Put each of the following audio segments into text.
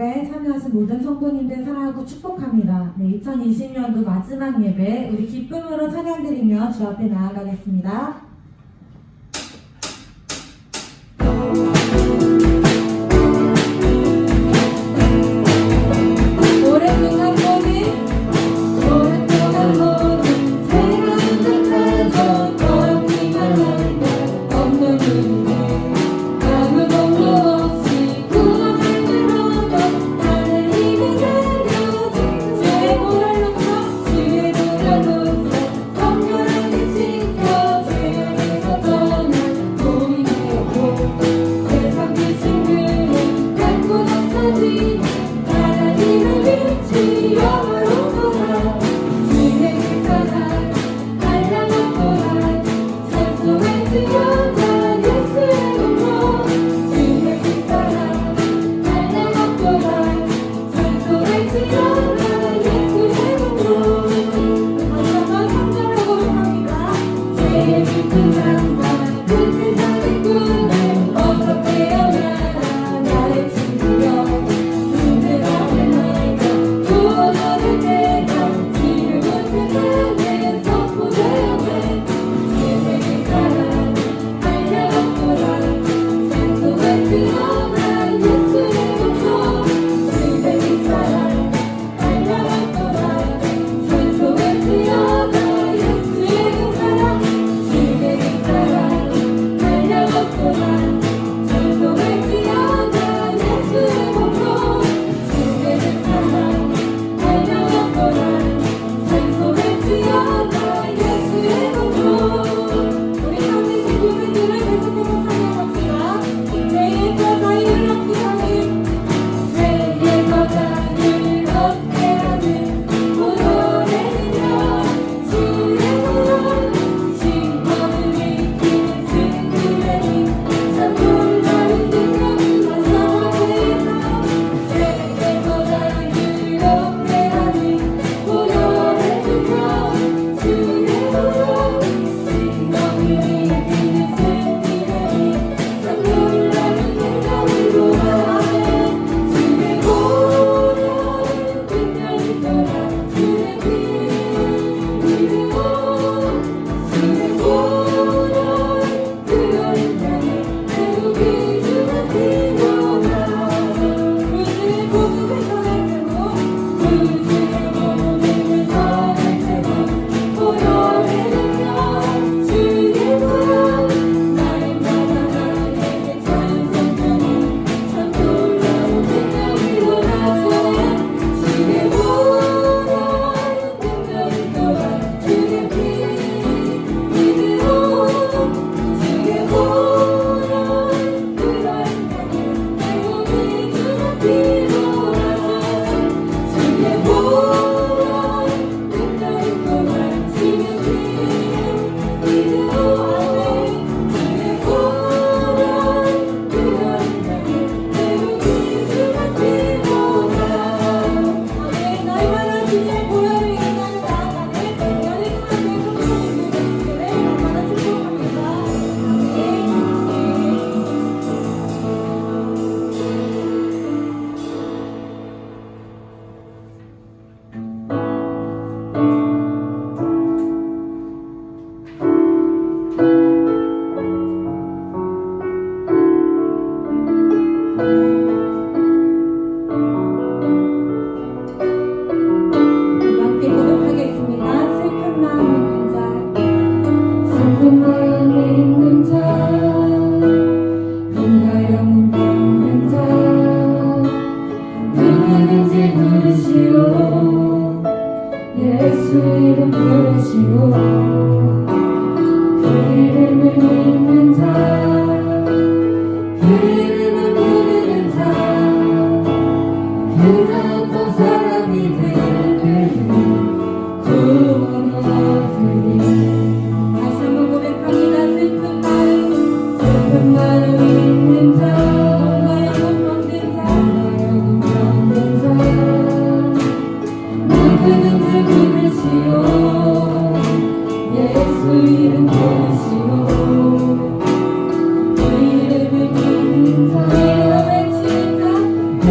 예배에 참여하신 모든 성도님들 사랑하고 축복합니다. 네, 2020년도 마지막 예배 우리 기쁨으로 찬양드리며 주 앞에 나아가겠습니다.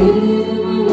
이름을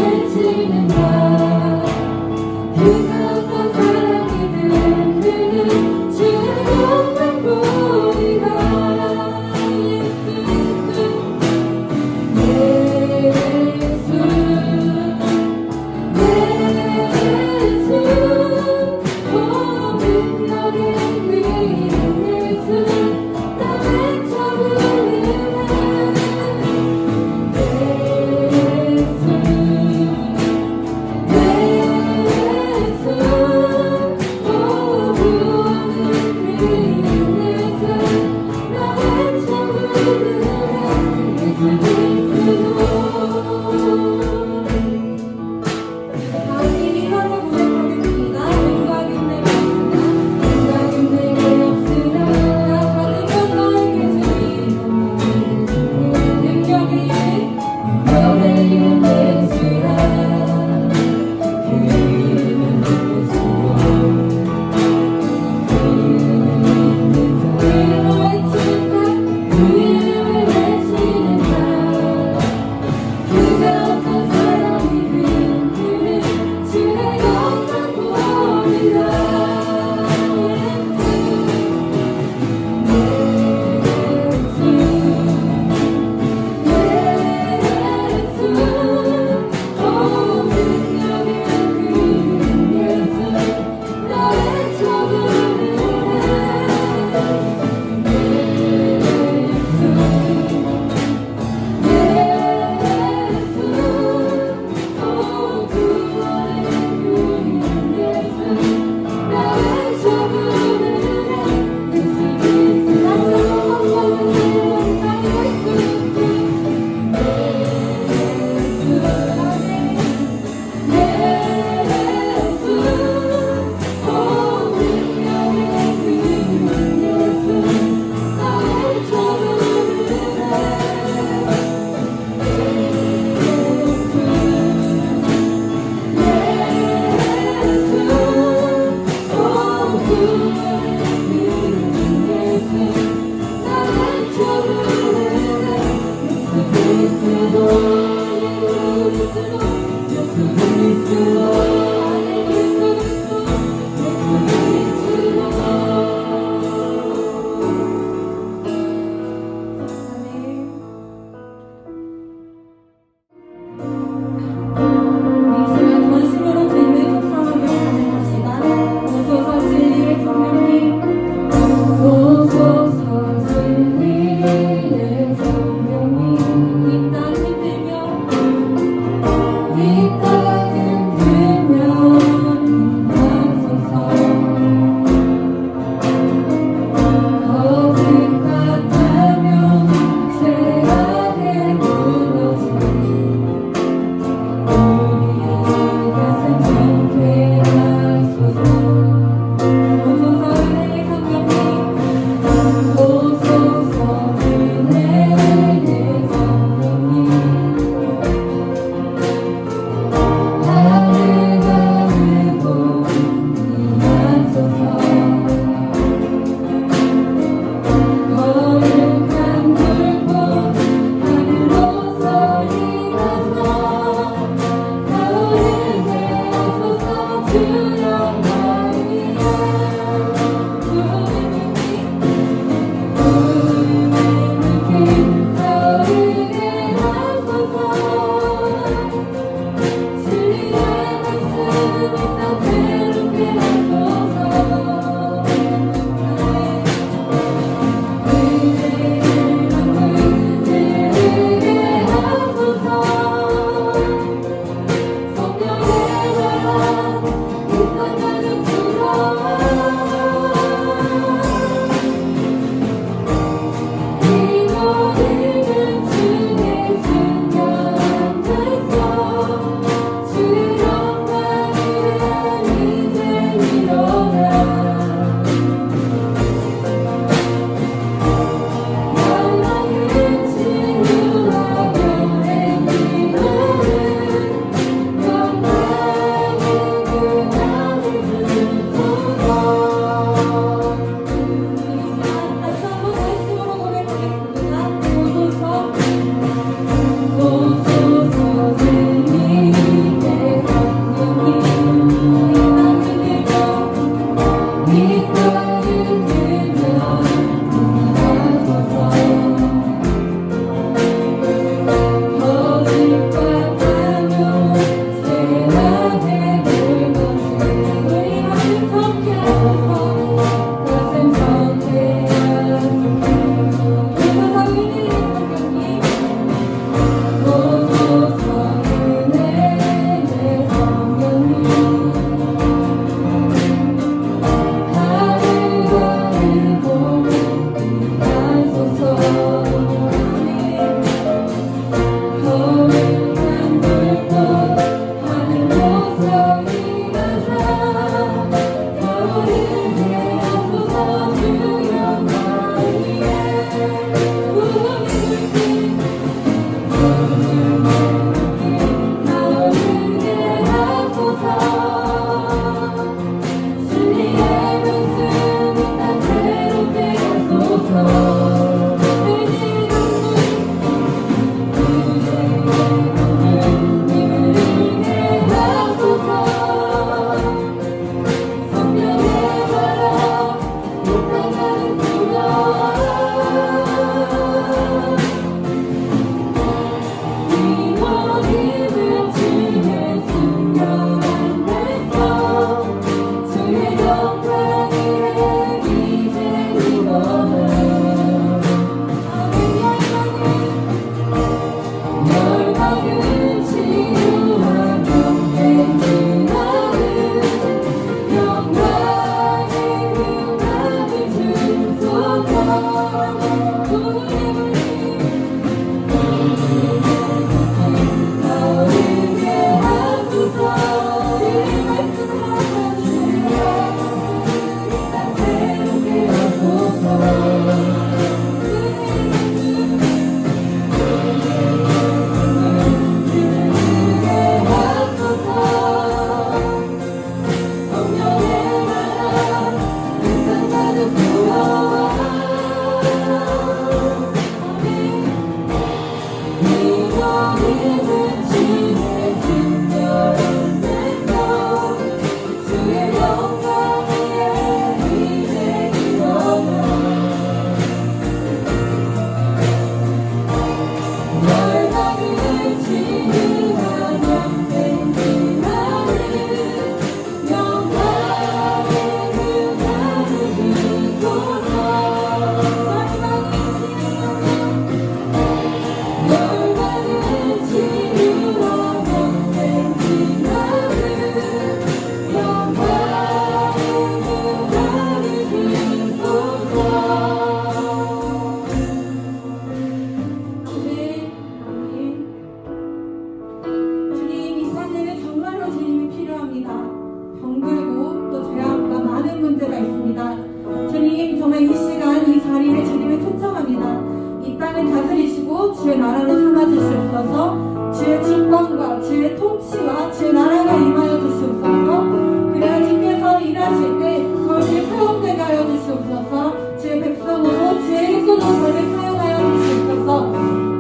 주의 나라를 삼아주시옵소서. 주의 주권과 주의 통치와 주의 나라가 임하여 주시옵소서. 그래야 주께서 일하실 때 저희를 사용되게 하여 주시옵소서. 주의 백성으로 주의 일꾼으로 저희를 사용하여 주시옵소서.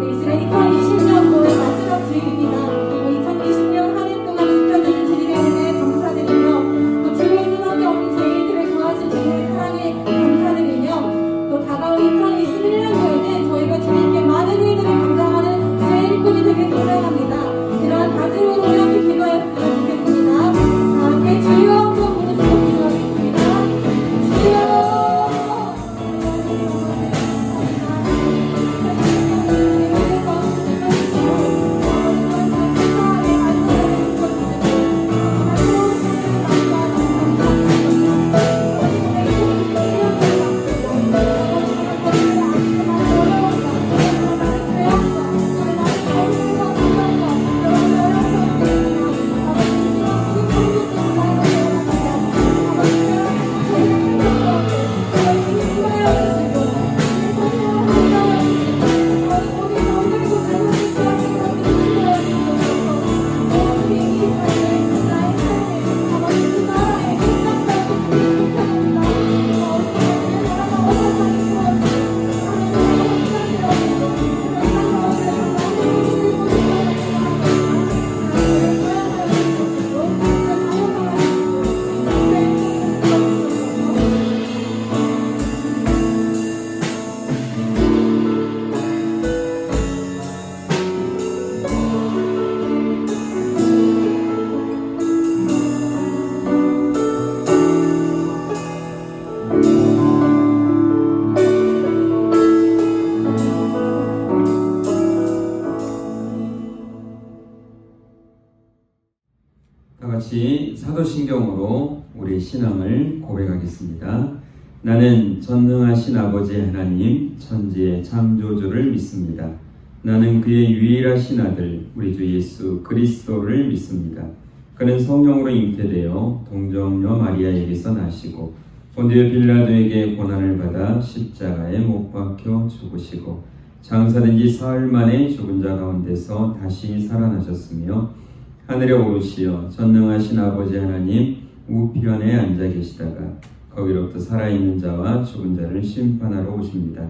이 시간 2020년도의 마지막 주일입니다. 2020년 한 해 동안 지켜주신 주님의 은혜에 감사드리며 다 같이 사도신경으로 우리 신앙을 고백하겠습니다. 나는 전능하신 아버지 하나님 천지의 창조주를 믿습니다. 나는 그의 유일하신 아들 우리 주 예수 그리스도를 믿습니다. 그는 성령으로 잉태되어 동정녀 마리아에게서 나시고 본디오 빌라도에게 고난을 받아 십자가에 못 박혀 죽으시고 장사된 지 사흘 만에 죽은 자 가운데서 다시 살아나셨으며 하늘에 오르시어 전능하신 아버지 하나님 우편에 앉아 계시다가 거기로부터 살아있는 자와 죽은 자를 심판하러 오십니다.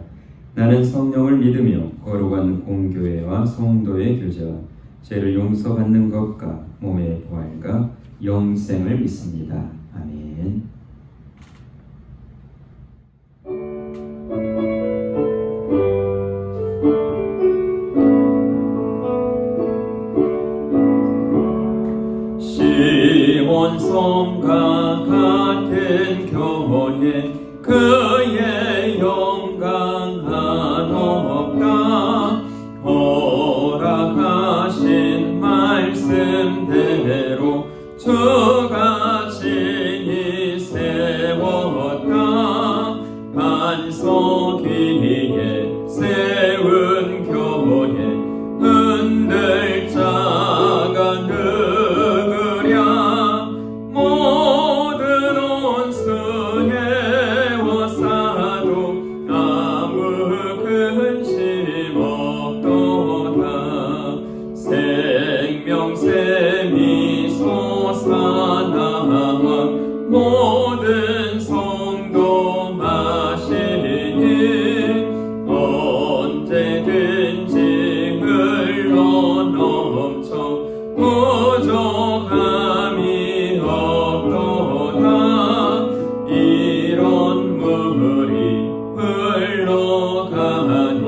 나는 성령을 믿으며 거룩한 공교회와 성도의 교제와 죄를 용서받는 것과 몸의 부활과 영생을 믿습니다. 아멘. 시온성과 같은 교회 그의 영광 한없다. 허락하신 말씀대로 주가 친히 세웠다. 반석 위에 세운 교회 흔들 자가 누구랴. 모든 온수 해워싸도 아무 근심 없도다. 생명샘이 솟아나와 모든 성도 마시니 언제든지 흘러넘쳐 부족함이 없도다. 이런 물이 흘러가니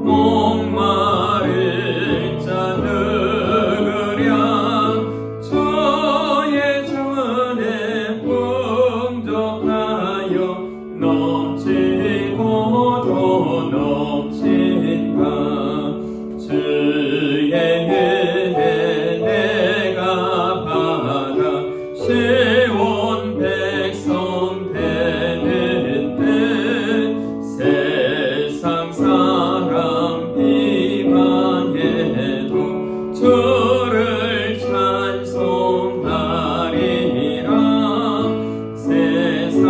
목마를 자 누구랴. 주의 전에 풍족하여 넘치고 또 넘친다. 주의 은혜 내가 받아 시온 백성 되는 때 세상 사람 비방해도 주를 찬송하리라. 세상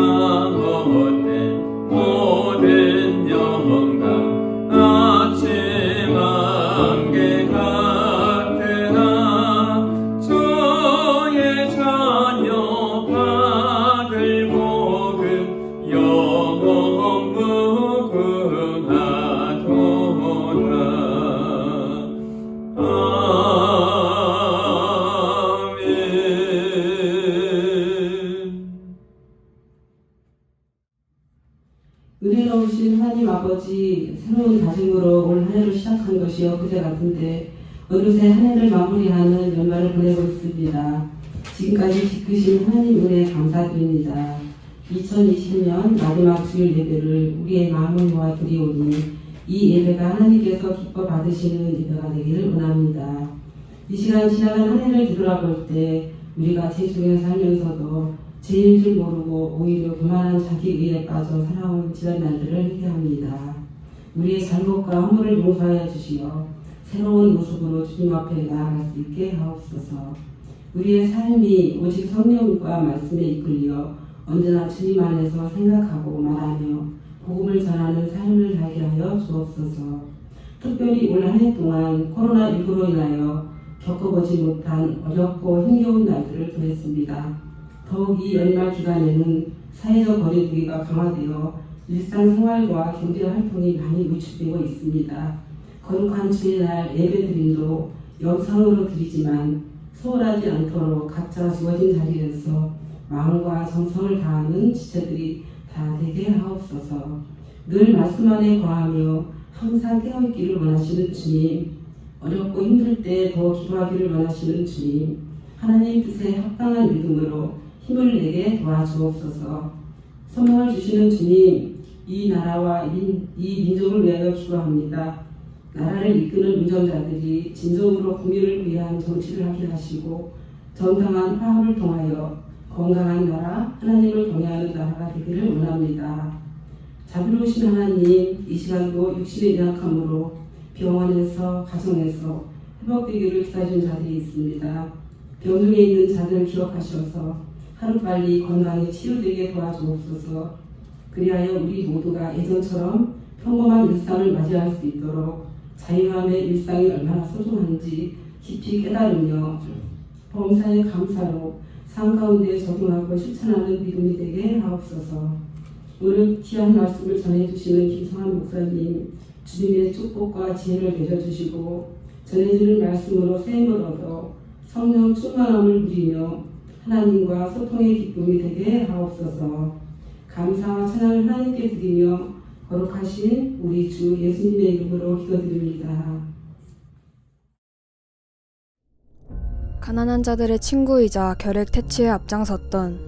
헛된 모든 영광 아침 안개 같으나 주의 자녀 받을 복은 영원 무궁하도다. 아멘. 은혜로우신 하나님 아버지, 새로운 다짐으로 올 한 해를 시작한 것이 엊그제 같은데 어느새 한 해를 마무리하는 연말을 보내고 있습니다. 지금까지 지키신 하나님 은혜 감사드립니다. 2020년 마지막 주일 예배를 우리의 마음을 모아 드리오니 이 예배가 하나님께서 기뻐 받으시는 예배가 되기를 원합니다. 이 시간 지나간 한 해를 뒤돌아볼 때 우리가 죄중에 살면서도 죄인 줄 모르고 오히려 교만한 자기의에 빠져 살아온 지난 날들을 회개합니다. 우리의 잘못과 허물을 용서하여 주시어 새로운 모습으로 주님 앞에 나아갈 수 있게 하옵소서. 우리의 삶이 오직 성령과 말씀에 이끌려 언제나 주님 안에서 생각하고 말하며 복음을 전하는 삶을 살게 하여 주옵소서. 특별히 올 한 해 동안 코로나19로 인하여 겪어보지 못한 어렵고 힘겨운 날들을 보냈습니다. 더욱 이 연말 기간에는 사회적 거리두기가 강화되어 일상생활과 경제활동이 많이 위축되고 있습니다. 거룩한 주의 날 예배드림도 영상으로 드리지만 소홀하지 않도록 각자 주어진 자리에서 마음과 정성을 다하는 지체들이 다 되게 하옵소서. 늘 말씀 안에 거하며 항상 깨어있기를 원하시는 주님, 어렵고 힘들 때 더 기도하기를 원하시는 주님, 하나님 뜻에 합당한 믿음으로 힘을 내게 도와주옵소서. 소망을 주시는 주님, 이 나라와 이 민족을 위하여 기도합니다. 나라를 이끄는 운전자들이 진정으로 국민을 위한 정치를 하게 하시고 정당한 화합을 통하여 건강한 나라, 하나님을 경외하는 나라가 되기를 원합니다. 자비로우신 하나님, 이 시간도 육신의 연약함으로 병원에서, 가정에서 회복되기를 기다리는 자들이 있습니다. 병중에 있는 자들을 기억하셔서 하루빨리 건강히 치유되게 도와주옵소서. 그리하여 우리 모두가 예전처럼 평범한 일상을 맞이할 수 있도록 자유함의 일상이 얼마나 소중한지 깊이 깨달으며 범사에 감사로 삶 가운데 적용하고 실천하는 믿음이 되게 하옵소서. 오늘 귀한 말씀을 전해주시는 김성환 목사님, 주님의 축복과 지혜를 내려주시고 전해지는 말씀으로 샘을 얻어 성령 충만함을 누리며 하나님과 소통의 기쁨이 되게 하옵소서. 감사와 찬양을 하나님께 드리며 거룩하신 우리 주 예수님의 이름으로 기도드립니다. 가난한 자들의 친구이자 결핵 퇴치에 앞장섰던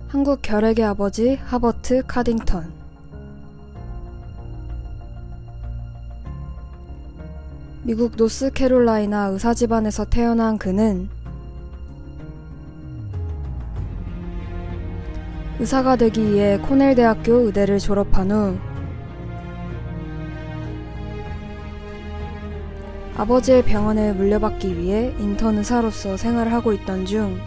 한국 결핵의 아버지 하버트 카딩턴. 미국 노스캐롤라이나 의사 집안에서 태어난 그는 의사가 되기 위해 코넬 대학교 의대를 졸업한 후 아버지의 병원을 물려받기 위해 인턴 의사로서 생활을 하고 있던 중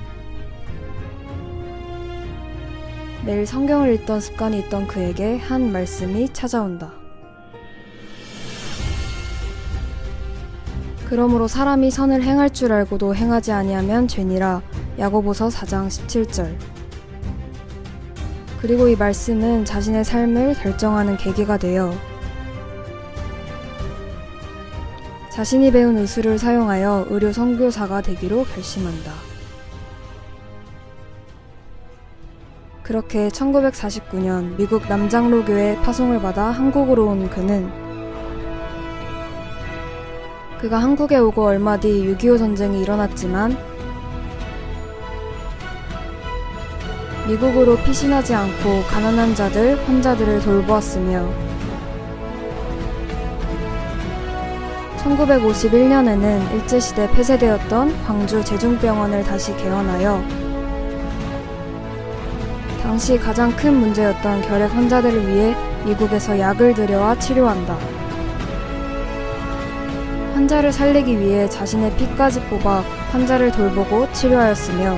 매일 성경을 읽던 습관이 있던 그에게 한 말씀이 찾아온다. 그러므로 사람이 선을 행할 줄 알고도 행하지 아니하면 죄니라. 야고보서 4장 17절. 그리고 이 말씀은 자신의 삶을 결정하는 계기가 되어 자신이 배운 의술을 사용하여 의료 선교사가 되기로 결심한다. 그렇게 1949년 미국 남장로교회 파송을 받아 한국으로 온 그는 그가 한국에 오고 얼마 뒤 6.25 전쟁이 일어났지만 미국으로 피신하지 않고 가난한 자들, 환자들을 돌보았으며 1951년에는 일제시대 폐쇄되었던 광주 제중병원을 다시 개원하여 당시 가장 큰 문제였던 결핵 환자들을 위해 미국에서 약을 들여와 치료한다. 환자를 살리기 위해 자신의 피까지 뽑아 환자를 돌보고 치료하였으며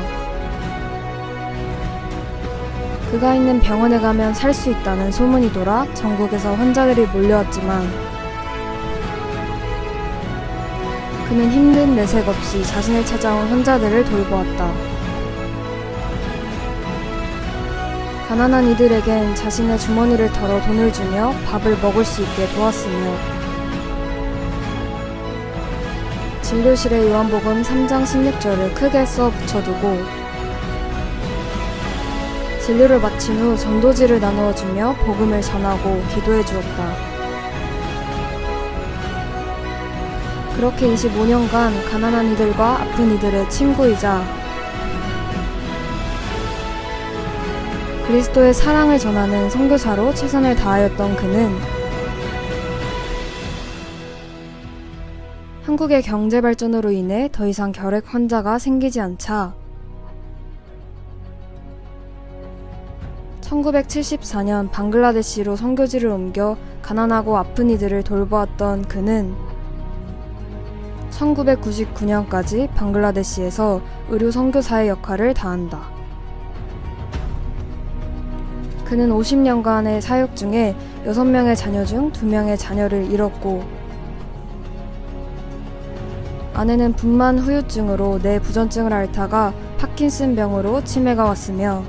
그가 있는 병원에 가면 살 수 있다는 소문이 돌아 전국에서 환자들이 몰려왔지만 그는 힘든 내색 없이 자신을 찾아온 환자들을 돌보았다. 가난한 이들에겐 자신의 주머니를 털어 돈을 주며 밥을 먹을 수 있게 도왔으며 진료실에 요한복음 3장 16절을 크게 써 붙여두고 진료를 마친 후 전도지를 나누어 주며 복음을 전하고 기도해 주었다. 그렇게 25년간 가난한 이들과 아픈 이들의 친구이자 그리스도의 사랑을 전하는 선교사로 최선을 다하였던 그는 한국의 경제 발전으로 인해 더 이상 결핵 환자가 생기지 않자 1974년 방글라데시로 선교지를 옮겨 가난하고 아픈 이들을 돌보았던 그는 1999년까지 방글라데시에서 의료 선교사의 역할을 다한다. 그는 50년간의 사역 중에 6명의 자녀 중 2명의 자녀를 잃었고 아내는 분만 후유증으로 뇌 부전증을 앓다가 파킨슨병으로 치매가 왔으며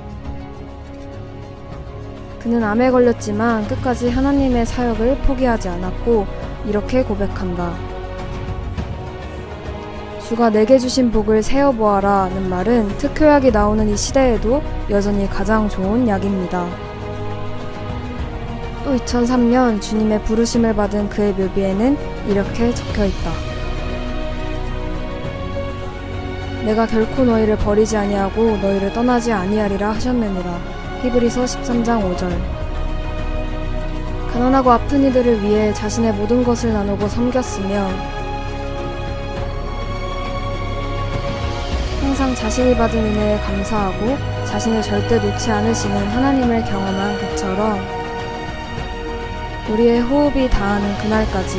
그는 암에 걸렸지만 끝까지 하나님의 사역을 포기하지 않았고 이렇게 고백한다. 주가 내게 주신 복을 세어보아라는 말은 특효약이 나오는 이 시대에도 여전히 가장 좋은 약입니다. 또 2003년 주님의 부르심을 받은 그의 묘비에는 이렇게 적혀있다. 내가 결코 너희를 버리지 아니하고 너희를 떠나지 아니하리라 하셨느니라. 히브리서 13장 5절. 가난하고 아픈 이들을 위해 자신의 모든 것을 나누고 섬겼으며 항상 자신이 받은 은혜에 감사하고 자신을 절대 놓지 않으시는 하나님을 경험한 그처럼 우리의 호흡이 닿는 그날까지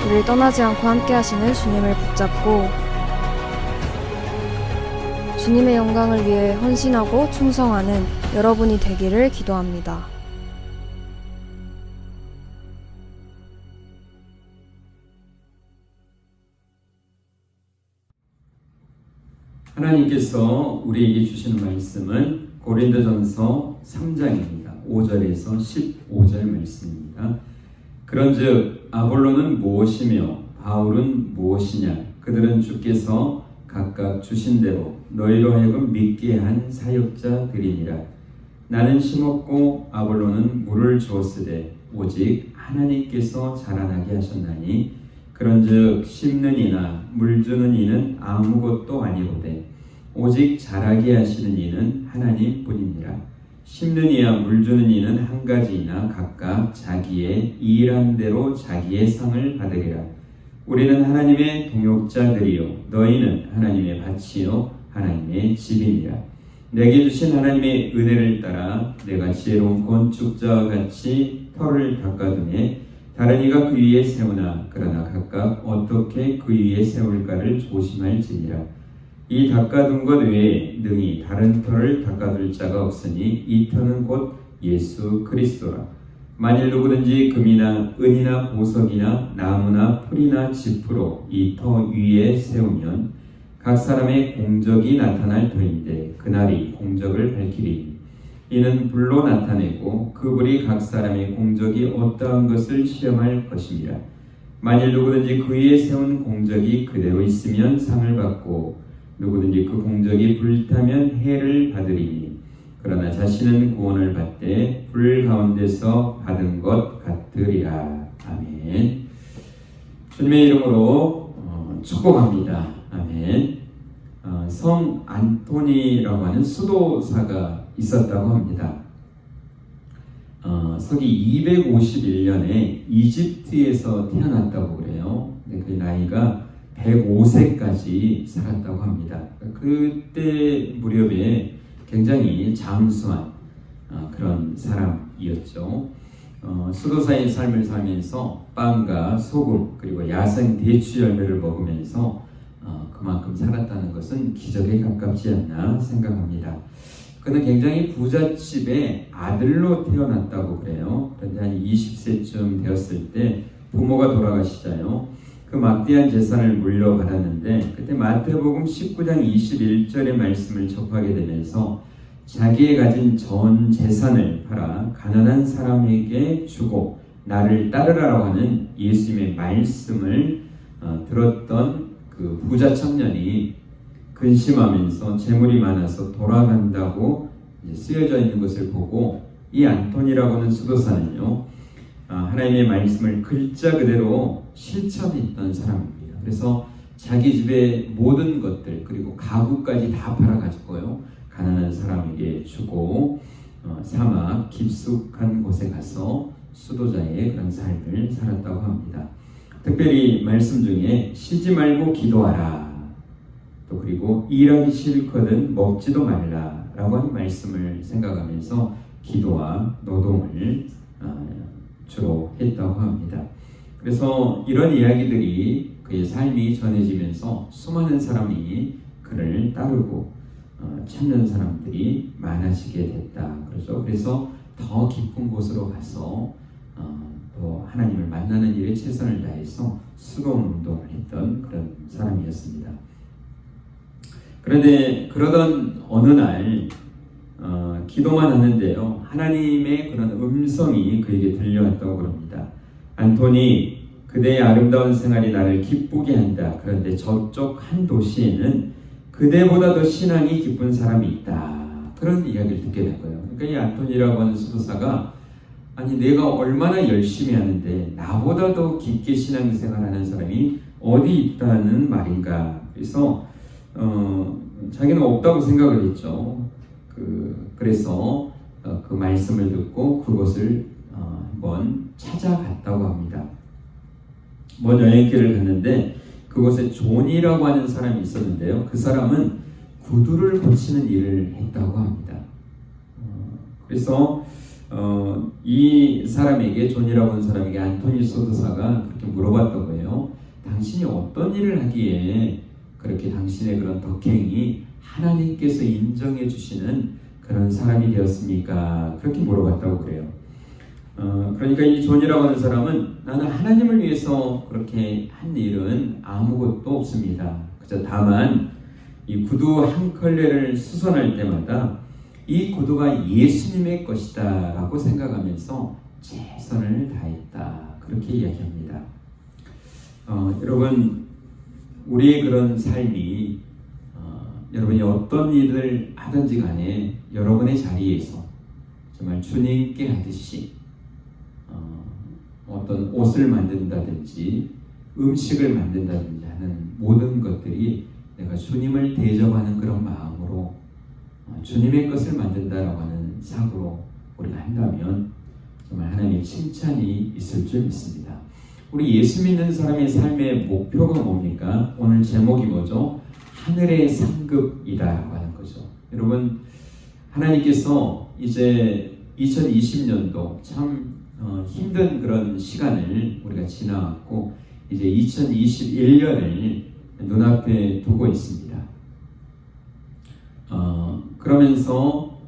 우리를 떠나지 않고 함께 하시는 주님을 붙잡고 주님의 영광을 위해 헌신하고 충성하는 여러분이 되기를 기도합니다. 하나님께서 우리에게 주시는 말씀은 고린도전서 3장입니다. 5절에서 15절 말씀입니다. 그런즉 아볼로는 무엇이며 바울은 무엇이냐? 그들은 주께서 각각 주신 대로 너희로 하여금 믿게 한 사역자들이니라. 나는 심었고 아볼로는 물을 주었으되 오직 하나님께서 자라나게 하셨나니 그런즉 심는 이나 물 주는 이는 아무것도 아니로되 오직 자라게 하시는 이는 하나님뿐이니라. 심는 이와 물 주는 이는 한 가지이나 각각 자기의 일한 대로 자기의 상을 받으리라. 우리는 하나님의 동역자들이요 너희는 하나님의 밭이요 하나님의 집이니라. 내게 주신 하나님의 은혜를 따라 내가 지혜로운 건축자와 같이 터를 닦아두매 다른 이가 그 위에 세우나 그러나 각각 어떻게 그 위에 세울까를 조심할지니라. 이 닦아둔 것 외에 능히 다른 터를 닦아둘 자가 없으니 이 터는 곧 예수 그리스도라. 만일 누구든지 금이나 은이나 보석이나 나무나 풀이나 짚으로 이 터 위에 세우면 각 사람의 공적이 나타날 터인데 그날이 공적을 밝히리니 이는 불로 나타내고 그 불이 각 사람의 공적이 어떠한 것을 시험할 것입니다. 만일 누구든지 그 위에 세운 공적이 그대로 있으면 상을 받고 누구든지 그 공적이 불타면 해를 받으리니 그러나 자신은 구원을 받되 불 가운데서 받은 것 같으리라. 아멘. 주님의 이름으로 축복합니다. 아멘. 성 안토니라고 하는 수도사가 있었다고 합니다. 서기 251년에 이집트에서 태어났다고 그래요. 근데 그 나이가 105세까지 살았다고 합니다. 그때 무렵에 굉장히 장수한 그런 사람이었죠. 수도사의 삶을 살면서 빵과 소금 그리고 야생 대추 열매를 먹으면서 그만큼 살았다는 것은 기적에 가깝지 않나 생각합니다. 그는 굉장히 부잣집의 아들로 태어났다고 그래요. 그런데 한 20세쯤 되었을 때 부모가 돌아가시자요. 그 막대한 재산을 물려받았는데 그때 마태복음 19장 21절의 말씀을 접하게 되면서 자기의 가진 전 재산을 팔아 가난한 사람에게 주고 나를 따르라고 하는 예수님의 말씀을 들었던 그 부자 청년이 근심하면서 재물이 많아서 돌아간다고 쓰여져 있는 것을 보고 이 안토니라고 하는 수도사는요 하나님의 말씀을 글자 그대로 실천했던 사람입니다. 그래서 자기 집의 모든 것들 그리고 가구까지 다 팔아가지고요 가난한 사람에게 주고 사막 깊숙한 곳에 가서 수도자의 그런 삶을 살았다고 합니다. 특별히 말씀 중에 쉬지 말고 기도하라 또 그리고 일하기 싫거든 먹지도 말라 라고 하는 말씀을 생각하면서 기도와 노동을 주로 했다고 합니다. 그래서 이런 이야기들이 그의 삶이 전해지면서 수많은 사람이 그를 따르고 찾는 사람들이 많아지게 됐다. 그렇죠. 그래서 더 깊은 곳으로 가서 또 하나님을 만나는 일에 최선을 다해서 수동 운동을 했던 그런 사람이었습니다. 그런데 그러던 어느 날 기도만 하는데요 하나님의 그런 음성이 그에게 들려왔다고 그럽니다. 안토니 그대의 아름다운 생활이 나를 기쁘게 한다. 그런데 저쪽 한 도시에는 그대보다 더 신앙이 깊은 사람이 있다. 그런 이야기를 듣게 된 거예요. 그러니까 이 안토니라고 하는 수도사가 아니 내가 얼마나 열심히 하는데 나보다 더 깊게 신앙생활하는 사람이 어디 있다는 말인가. 그래서 자기는 없다고 생각을 했죠. 그래서 그 말씀을 듣고 그곳을 한번 찾아갔다고 합니다. 먼 여행길을 갔는데 그곳에 존이라고 하는 사람이 있었는데요. 그 사람은 구두를 고치는 일을 했다고 합니다. 그래서 이 사람에게, 존이라고 하는 사람에게 안토니 소드사가 그렇게 물어봤다고 해요. 당신이 어떤 일을 하기에 그렇게 당신의 그런 덕행이 하나님께서 인정해 주시는 그런 사람이 되었습니까? 그렇게 물어봤다고 그래요. 그러니까 이 존이라고 하는 사람은 나는 하나님을 위해서 그렇게 한 일은 아무것도 없습니다. 그저 다만 이 구두 한 컬레를 수선할 때마다 이 구두가 예수님의 것이다 라고 생각하면서 최선을 다했다, 그렇게 이야기합니다. 여러분, 우리의 그런 삶이 여러분이 어떤 일을 하든지 간에 여러분의 자리에서 정말 주님께 하듯이 어떤 옷을 만든다든지 음식을 만든다든지 하는 모든 것들이 내가 주님을 대접하는 그런 마음으로 주님의 것을 만든다라고 하는 사고로 우리가 한다면 정말 하나님의 칭찬이 있을 줄 믿습니다. 우리 예수 믿는 사람의 삶의 목표가 뭡니까? 오늘 제목이 뭐죠? 하늘의 상급이다라고 하는 거죠. 여러분, 하나님께서 이제 2020년도 참 힘든 그런 시간을 우리가 지나왔고 이제 2021년을 눈앞에 두고 있습니다. 그러면서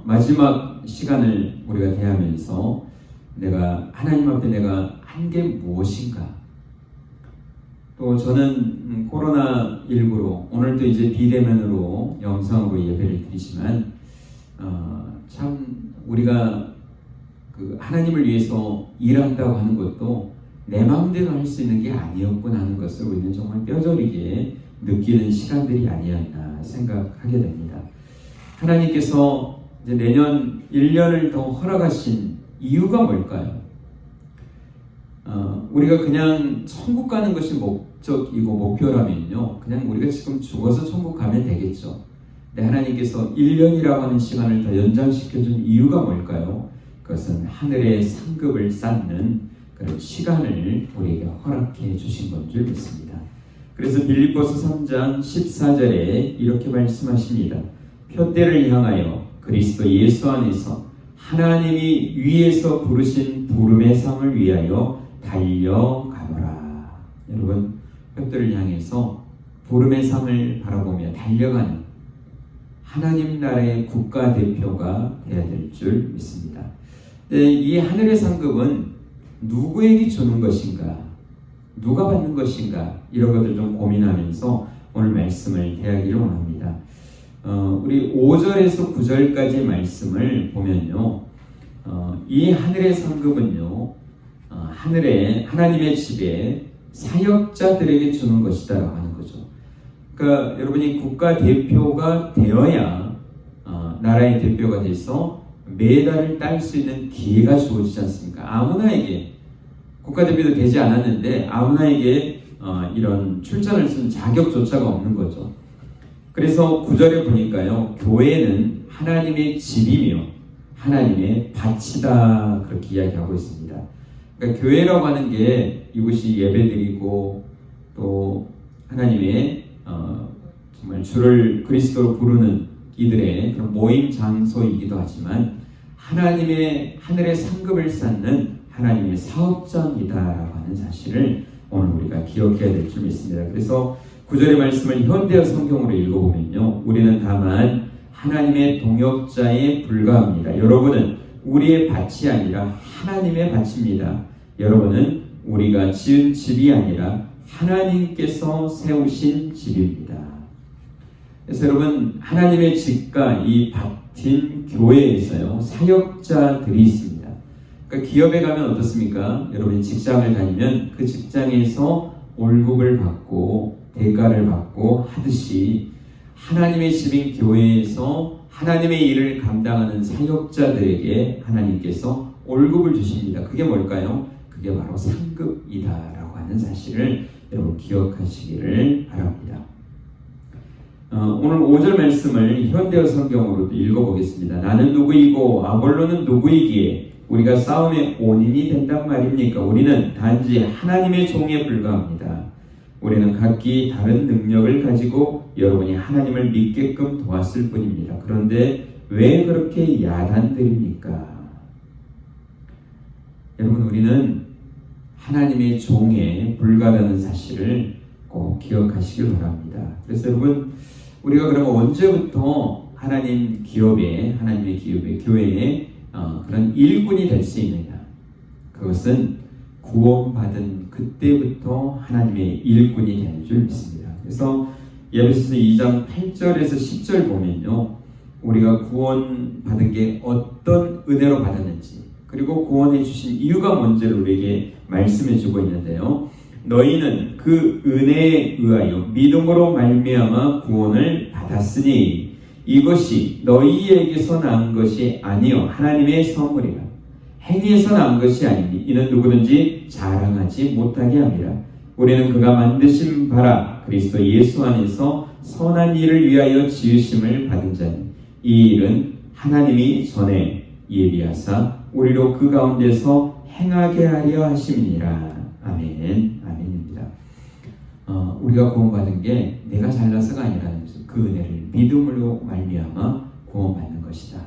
마지막 시간을 우리가 대하면서 내가 하나님 앞에 내가 한 게 무엇인가? 또 저는 코로나19로 오늘도 이제 비대면으로 영상으로 예배를 드리지만 참 우리가 그 하나님을 위해서 일한다고 하는 것도 내 마음대로 할 수 있는 게 아니었구나 하는 것을 우리는 정말 뼈저리게 느끼는 시간들이 아니었나 생각하게 됩니다. 하나님께서 이제 내년 1년을 더 허락하신 이유가 뭘까요? 우리가 그냥 천국 가는 것이 목적이고 목표라면요, 그냥 우리가 지금 죽어서 천국 가면 되겠죠. 근데 하나님께서 1년이라고 하는 시간을 더 연장시켜준 이유가 뭘까요? 그것은 하늘의 상급을 쌓는 그런 시간을 우리에게 허락해 주신 건 줄 믿습니다. 그래서 빌립보서 3장 14절에 이렇게 말씀하십니다. 표대를 향하여 그리스도 예수 안에서 하나님이 위에서 부르신 부름의 상을 위하여 달려가노라. 여러분, 표대를 향해서 부름의 상을 바라보며 달려가는 하나님 나라의 국가대표가 되어야 될 줄 믿습니다. 이 하늘의 상급은 누구에게 주는 것인가? 누가 받는 것인가? 이런 것들 좀 고민하면서 오늘 말씀을 대하기를 원합니다. 우리 5절에서 9절까지 말씀을 보면요, 이 하늘의 상급은요, 하나님의 집에 사역자들에게 주는 것이다라고 하는 거죠. 그러니까 여러분이 국가 대표가 되어야 나라의 대표가 돼서 메달을 딸 수 있는 기회가 주어지지 않습니까? 아무나에게, 국가대표도 되지 않았는데 아무나에게 이런 출전을 쓴 자격조차가 없는 거죠. 그래서 9절에 보니까요, 교회는 하나님의 집이며 하나님의 밭이다, 그렇게 이야기하고 있습니다. 그러니까 교회라고 하는 게 이곳이 예배드리고 또 하나님의 정말 주를 그리스도로 부르는 이들의 그런 모임 장소이기도 하지만 하나님의 하늘의 상급을 쌓는 하나님의 사업장이다라고 하는 사실을 오늘 우리가 기억해야 될 줄 믿습니다. 그래서 9절의 말씀을 현대어 성경으로 읽어보면요, 우리는 다만 하나님의 동역자에 불과합니다. 여러분은 우리의 밭이 아니라 하나님의 밭입니다. 여러분은 우리가 지은 집이 아니라 하나님께서 세우신 집입니다. 그래서 여러분, 하나님의 집과 이 밭인 교회에서요, 사역자들이 있습니다. 그러니까 기업에 가면 어떻습니까? 여러분이 직장을 다니면 그 직장에서 월급을 받고 대가를 받고 하듯이 하나님의 집인 교회에서 하나님의 일을 감당하는 사역자들에게 하나님께서 월급을 주십니다. 그게 뭘까요? 그게 바로 상급이다라고 하는 사실을 여러분 기억하시기를 바랍니다. 오늘 5절 말씀을 현대어 성경으로도 읽어보겠습니다. 나는 누구이고 아볼로는 누구이기에 우리가 싸움의 온인이 된단 말입니까? 우리는 단지 하나님의 종에 불과합니다. 우리는 각기 다른 능력을 가지고 여러분이 하나님을 믿게끔 도왔을 뿐입니다. 그런데 왜 그렇게 야단들입니까? 여러분, 우리는 하나님의 종에 불과하다는 사실을 꼭 기억하시길 바랍니다. 그래서 여러분, 우리가 그러면 언제부터 하나님의 기업에 교회에 그런 일꾼이 될 수 있느냐? 그것은 구원받은 그때부터 하나님의 일꾼이 되는 줄 믿습니다. 그래서 에베소서 2장 8절에서 10절 보면요, 우리가 구원받은 게 어떤 은혜로 받았는지, 그리고 구원해 주신 이유가 뭔지를 우리에게 말씀해 주고 있는데요. 너희는 그 은혜에 의하여 믿음으로 말미암아 구원을 받았으니 이것이 너희에게서 나온 것이 아니요 하나님의 선물이라. 행위에서 나온 것이 아니니 이는 누구든지 자랑하지 못하게 합니다. 우리는 그가 만드신 바라 그리스도 예수 안에서 선한 일을 위하여 지으심을 받은 자니 이 일은 하나님이 전에 예비하사 우리로 그 가운데서 행하게 하려 하심이니라. 아멘. 아멘입니다. 우리가 구원받은 게 내가 잘나서가 아니라는 그 은혜를 믿음으로 말미암아 구원받는 것이다.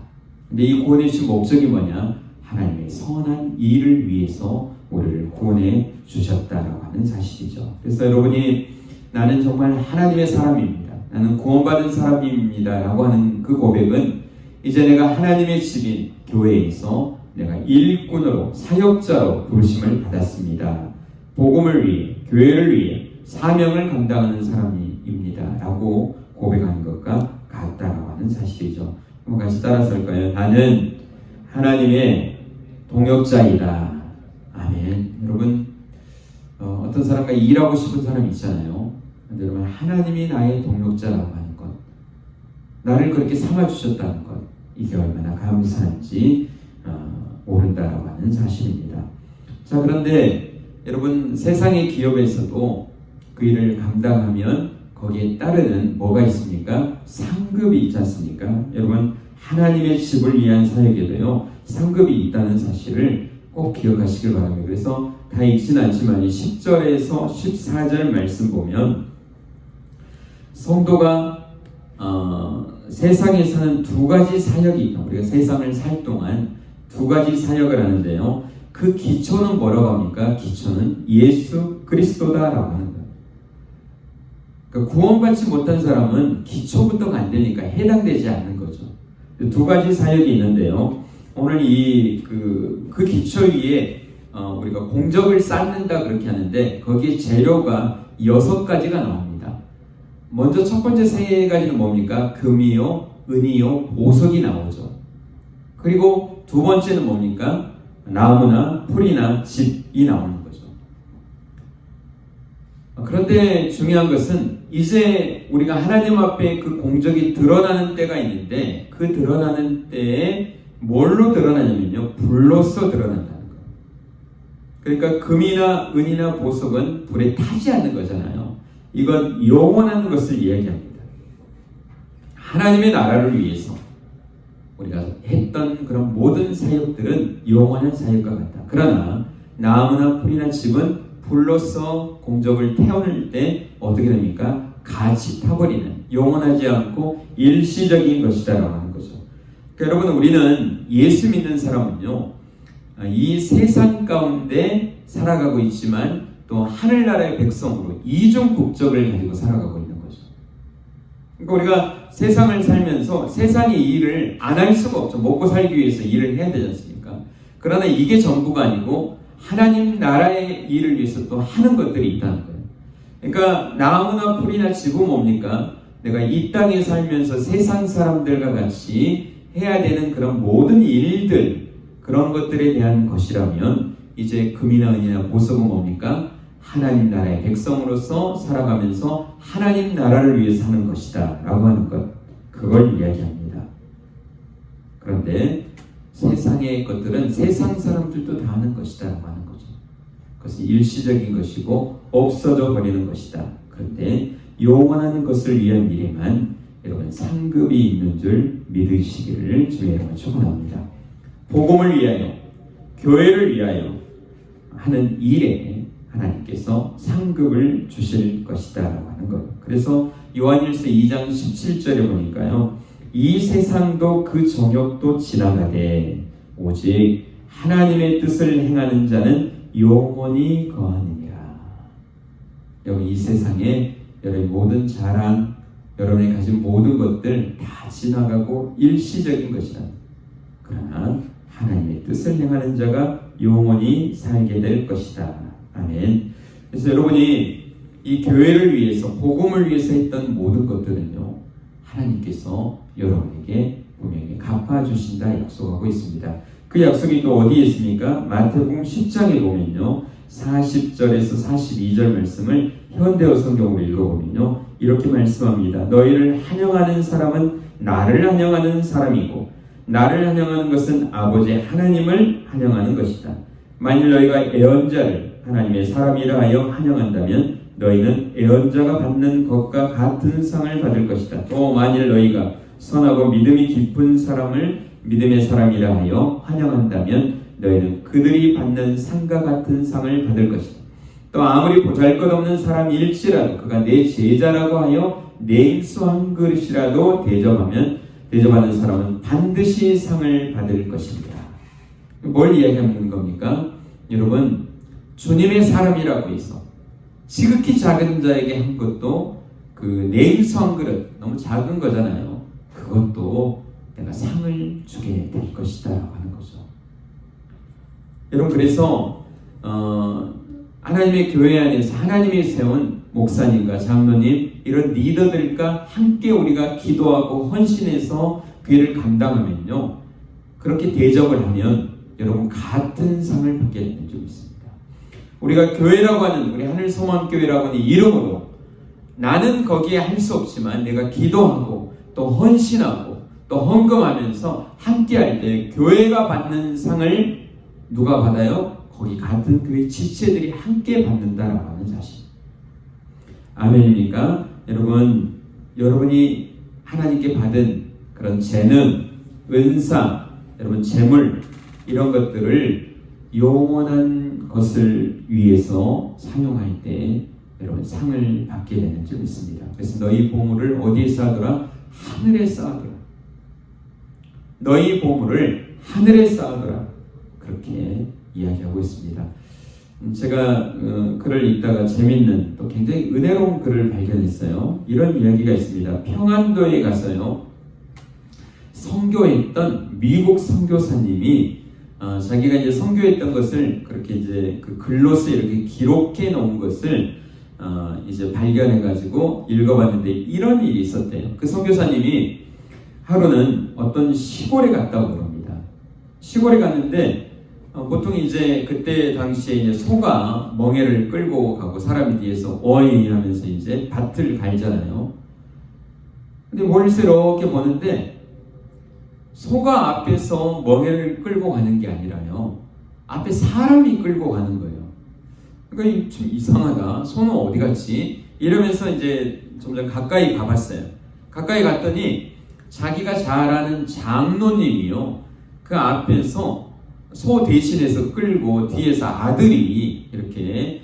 근데 이 구원의 주 목적이 뭐냐? 하나님의 선한 일을 위해서 우리를 구원해 주셨다라고 하는 사실이죠. 그래서 여러분이 나는 정말 하나님의 사람입니다, 나는 구원받은 사람입니다 라고 하는 그 고백은 이제 내가 하나님의 집인 교회에서 내가 일꾼으로 사역자로 부르심을 받았습니다. 복음을 위해, 교회를 위해 사명을 감당하는 사람입니다 라고 고백하는 것과 같다라고 하는 사실이죠. 한번 같이 따라서 할까요? 나는 하나님의 동역자이다. 아멘. 여러분, 어떤 사람과 일하고 싶은 사람이 있잖아요. 근데 여러분, 하나님이 나의 동역자라고 하는 것, 나를 그렇게 삼아주셨다는 것, 이게 얼마나 감사한지 모른다라고 하는 사실입니다. 자, 그런데 여러분, 세상의 기업에서도 그 일을 감당하면 거기에 따르는 뭐가 있습니까? 상급이 있지 않습니까? 여러분, 하나님의 집을 위한 사역에도요, 상급이 있다는 사실을 꼭 기억하시길 바랍니다. 그래서 다 읽지는 않지만 10절에서 14절 말씀 보면 성도가 세상에서는 두 가지 사역이 있다. 우리가 세상을 살 동안 두 가지 사역을 하는데요, 그 기초는 뭐라고 합니까? 기초는 예수 그리스도다라고 하는 거예요. 그러니까 구원받지 못한 사람은 기초부터가 안 되니까 해당되지 않는 거죠. 두 가지 사역이 있는데요, 오늘 그 기초 위에 우리가 공적을 쌓는다 그렇게 하는데 거기에 재료가 6가지가 나옵니다. 먼저 첫 번째 3가지는 뭡니까? 금이요, 은이요, 보석이 나오죠. 그리고 두 번째는 뭡니까? 나무나 풀이나 집이 나오는 거죠. 그런데 중요한 것은 이제 우리가 하나님 앞에 그 공적이 드러나는 때가 있는데 그 드러나는 때에 뭘로 드러나냐면요, 불로써 드러난다는 거예요. 그러니까 금이나 은이나 보석은 불에 타지 않는 거잖아요. 이건 영원한 것을 이야기합니다. 하나님의 나라를 위해서 우리가 했던 그런 모든 사역들은 영원한 사역과 같다. 그러나 나무나 풀이나 집은 불로써 공적을 태우는 때 어떻게 됩니까? 같이 타버리는, 영원하지 않고 일시적인 것이다라고 하는 거죠. 그러니까 여러분, 우리는 예수 믿는 사람은요, 이 세상 가운데 살아가고 있지만 또 하늘나라의 백성으로 이중 국적을 가지고 살아가고 있는 거죠. 그러니까 우리가 세상을 살면서 세상의 일을 안 할 수가 없죠. 먹고 살기 위해서 일을 해야 되지 않습니까? 그러나 이게 전부가 아니고 하나님 나라의 일을 위해서 또 하는 것들이 있다는 거예요. 그러니까 나무나 풀이나 집은 뭡니까? 내가 이 땅에 살면서 세상 사람들과 같이 해야 되는 그런 모든 일들, 그런 것들에 대한 것이라면 이제 금이나 은이나 보석은 뭡니까? 하나님 나라의 백성으로서 살아가면서 하나님 나라를 위해서 하는 것이다 라고 하는 것, 그걸 이야기합니다. 그런데 세상의 것들은 세상 사람들도 다 하는 것이다 라고 하는 거죠. 그것은 일시적인 것이고 없어져 버리는 것이다. 그런데 영원한 것을 위한 일에만 여러분 상급이 있는 줄 믿으시기를 주의 이름으로 축원합니다. 복음을 위하여, 교회를 위하여 하는 일에 하나님께서 상급을 주실 것이다 라고 하는 거예요. 그래서 요한일서 2장 17절에 보니까요, 이 세상도 그 정욕도 지나가되 오직 하나님의 뜻을 행하는 자는 영원히 거하느니라. 여러분, 이 세상에 여러분의 모든 자랑, 여러분이 가진 모든 것들 다 지나가고 일시적인 것이다. 그러나 하나님의 뜻을 행하는 자가 영원히 살게 될 것이다. 아멘. 그래서 여러분이 이 교회를 위해서, 복음을 위해서 했던 모든 것들은요, 하나님께서 여러분에게 분명히 갚아주신다 약속하고 있습니다. 그 약속이 또 어디에 있습니까? 마태복음 10장에 보면요, 40절에서 42절 말씀을 현대어 성경으로 읽어보면요, 이렇게 말씀합니다. 너희를 환영하는 사람은 나를 환영하는 사람이고 나를 환영하는 것은 아버지 하나님을 환영하는 것이다. 만일 너희가 애언자를 하나님의 사람이라 하여 환영한다면 너희는 애언자가 받는 것과 같은 상을 받을 것이다. 또 만일 너희가 선하고 믿음이 깊은 사람을 믿음의 사람이라 하여 환영한다면 너희는 그들이 받는 상과 같은 상을 받을 것이다. 또 아무리 보잘것없는 사람일지라도 그가 내 제자라고 하여 냉수 한 그릇이라도 대접하는 사람은 반드시 상을 받을 것입니다. 뭘 이야기하는 겁니까? 여러분, 주님의 사람이라고 해서 지극히 작은 자에게 한 것도 그 냉수 한 그릇, 너무 작은 거잖아요. 그것도 내가 상을 주게 될 것이다 라고 하는 거죠. 여러분, 그래서 하나님의 교회 안에서 하나님이 세운 목사님과 장로님, 이런 리더들과 함께 우리가 기도하고 헌신해서 그 일을 감당하면요, 그렇게 대접을 하면 여러분 같은 상을 받게 되는 줄 있습니다. 우리가 교회라고 하는, 우리 하늘소망교회라고 하는 이름으로 나는 거기에 할 수 없지만 내가 기도하고 또 헌신하고 또 헌금하면서 함께 할 때 교회가 받는 상을 누가 받아요? 거기 같은 교회 지체들이 함께 받는다라고 하는 사실. 아멘입니까? 여러분, 여러분이 하나님께 받은 그런 재능, 은사, 여러분 재물, 이런 것들을 영원한 것을 위해서 사용할 때 여러분 상을 받게 되는 줄 믿습니다. 그래서 너희 보물을 어디에 쌓아두라? 하늘에 쌓아두라. 너희 보물을 하늘에 쌓아두라. 그렇게 이야기하고 있습니다. 제가 글을 읽다가 재밌는, 또 굉장히 은혜로운 글을 발견했어요. 이런 이야기가 있습니다. 평안도에 가서요, 선교했던 미국 선교사님이 자기가 이제 선교했던 것을 그렇게 이제 그 글로서 이렇게 기록해 놓은 것을 이제 발견해 가지고 읽어봤는데 이런 일이 있었대요. 그 선교사님이 하루는 어떤 시골에 갔다고 그럽니다. 시골에 갔는데 보통 이제 그때 당시에 이제 소가 멍에를 끌고 가고 사람이 뒤에서 어이 하면서 이제 밭을 갈잖아요. 근데 멀리서 이렇게 보는데 소가 앞에서 멍에를 끌고 가는 게 아니라요, 앞에 사람이 끌고 가는 거예요. 그러니까 좀 이상하다. 소는 어디 갔지? 이러면서 이제 점점 가까이 가봤어요. 가까이 갔더니 자기가 잘 아는 장로님이요, 그 앞에서 소 대신해서 끌고 뒤에서 아들이 이렇게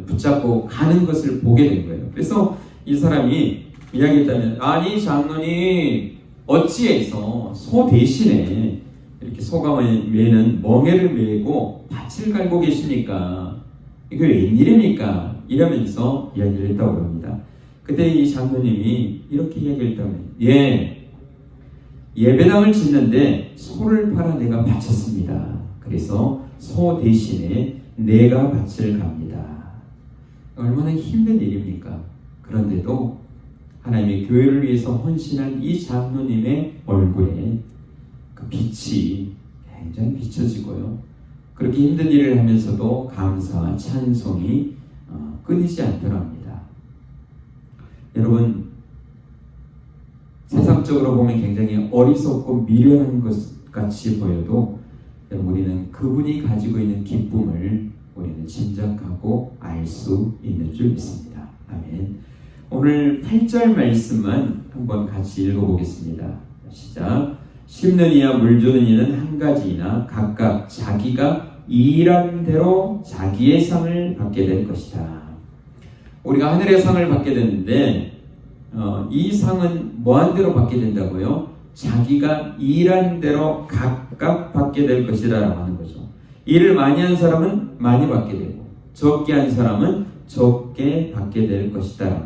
붙잡고 가는 것을 보게 된 거예요. 그래서 이 사람이 이야기했다면, 아니 장로님, 어찌해서 소 대신에 이렇게 소가 매는 멍에를 메고 밭을 갈고 계십니까? 이게 웬일입니까? 이러면서 이야기를 했다고 합니다. 그때 이 장로님이 이렇게 이야기했다면, 예배당을 짓는데 소를 팔아 내가 바쳤습니다. 그래서 소 대신에 내가 밭을 갑니다. 얼마나 힘든 일입니까? 그런데도 하나님의 교회를 위해서 헌신한 이 장로님의 얼굴에 그 빛이 굉장히 비춰지고요, 그렇게 힘든 일을 하면서도 감사와 찬송이 끊이지 않더라 합니다. 여러분, 세상적으로 보면 굉장히 어리석고 미련한 것 같이 보여도 여러분, 우리는 그분이 가지고 있는 기쁨을 우리는 짐작하고 알 수 있는 줄 믿습니다. 아멘. 오늘 8절 말씀만 한번 같이 읽어보겠습니다. 시작. 심는 이와 물 주는 이는 한 가지이나 각각 자기가 일한 대로 자기의 상을 받게 될 것이다. 우리가 하늘의 상을 받게 되는데 이 상은 뭐한 대로 받게 된다고요? 자기가 일한 대로 각각 받게 될 것이다 라고 하는 거죠. 일을 많이 한 사람은 많이 받게 되고 적게 한 사람은 적게 받게 될 것이다.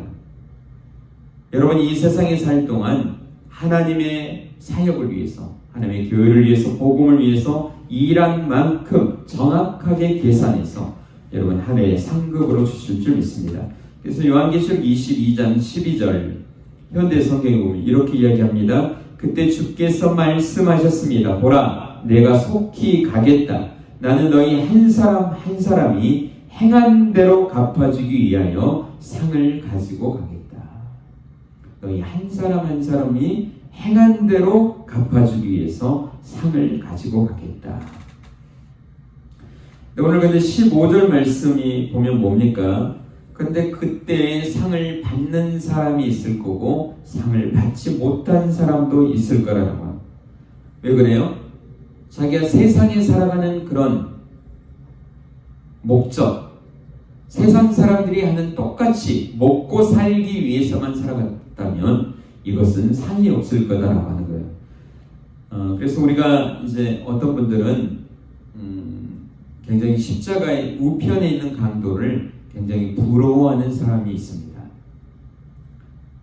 여러분, 이 세상에 살 동안 하나님의 사역을 위해서, 하나님의 교회를 위해서, 복음을 위해서 일한 만큼 정확하게 계산해서 여러분 한 해의 상급으로 주실 줄 믿습니다. 그래서 요한계시록 22장 12절 현대 성경에 보면 이렇게 이야기합니다. 그때 주께서 말씀하셨습니다. 보라, 내가 속히 가겠다. 나는 너희 한 사람 한 사람이 행한 대로 갚아주기 위하여 상을 가지고 가겠다. 너희 한 사람 한 사람이 행한 대로 갚아주기 위해서 상을 가지고 가겠다. 오늘 근데 15절 말씀이 보면 뭡니까? 근데 그때 상을 받는 사람이 있을 거고 상을 받지 못한 사람도 있을 거라고 합니다. 왜 그래요? 자기가 세상에 살아가는 그런 목적, 세상 사람들이 하는 똑같이 먹고 살기 위해서만 살아갔다면 이것은 상이 없을 거다라고 하는 거예요. 그래서 우리가 이제 어떤 분들은 굉장히 십자가의 우편에 있는 강도를 굉장히 부러워하는 사람이 있습니다.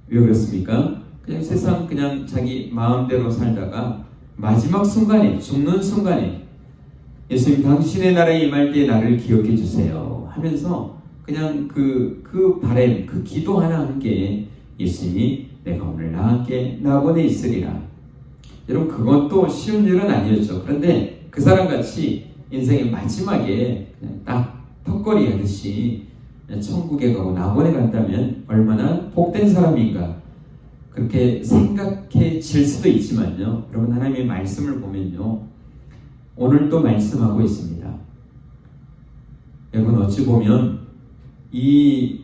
왜 그렇습니까? 그냥 세상 그냥 자기 마음대로 살다가 마지막 순간에, 죽는 순간에 예수님 당신의 나라에 임할 때 나를 기억해 주세요 하면서 그냥 그 바람, 그 기도 하나 한 게 예수님이 내가 오늘 나에게 낙원에 있으리라. 여러분, 그것도 쉬운 일은 아니었죠. 그런데 그 사람같이 인생의 마지막에 그냥 딱 턱걸이 하듯이 천국에 가고 낙원에 간다면 얼마나 복된 사람인가, 그렇게 생각해질 수도 있지만요, 여러분, 하나님의 말씀을 보면요, 오늘 또 말씀하고 있습니다. 여러분, 어찌 보면 이